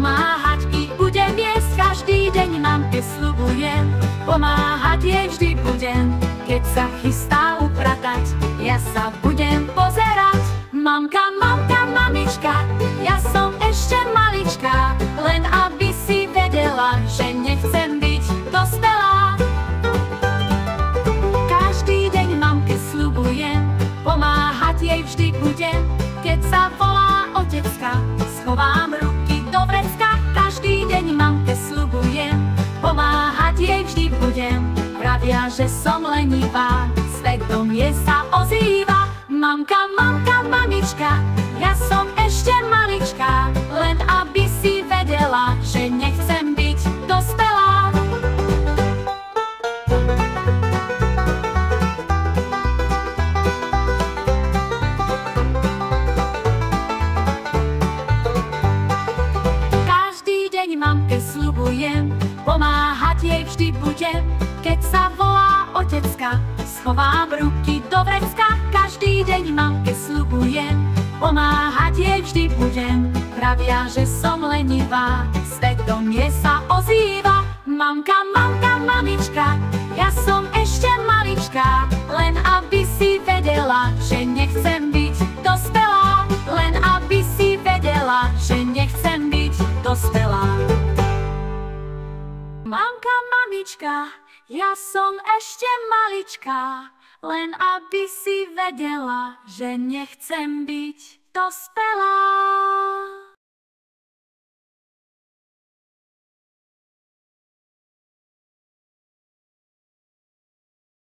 Pomáhať ich budem jesť každý deň, mamke sľubujem. Pomáhať jej vždy budem, keď sa chystá upratať, ja sa budem pozerať. Mamka, mamka, mamička, ja som ešte malička, len aby si vedela, že nechcem byť dospelá. Každý deň mamke sľubujem, pomáhať jej vždy budem, keď sa volá otecka, schovám ruky do vrecka. Každý deň mamke sľubujem, pomáhať jej vždy budem. Pravia, že som lenivá, svet do mne sa ozýva. Mamka, mamka, mamička, ja som ešte malička, len aby si vedela, že nechcem byť dospelá. Každý deň mamke sľubujem, pomáhať jej vždy budem, keď sa volá otecka, schovám ruky do vrecka. Každý deň mamke sľubujem, pomáhať jej vždy budem. Pravia, že som lenivá, svet do mne sa ozýva. Mamka, mamka, mamička, ja som ešte malička, len aby si vedela, že nechcem byť dospelá. Len aby si vedela, že nechcem byť dospelá. Mamka, mamička, ja som ešte malička, len aby si vedela, že nechcem byť dospelá.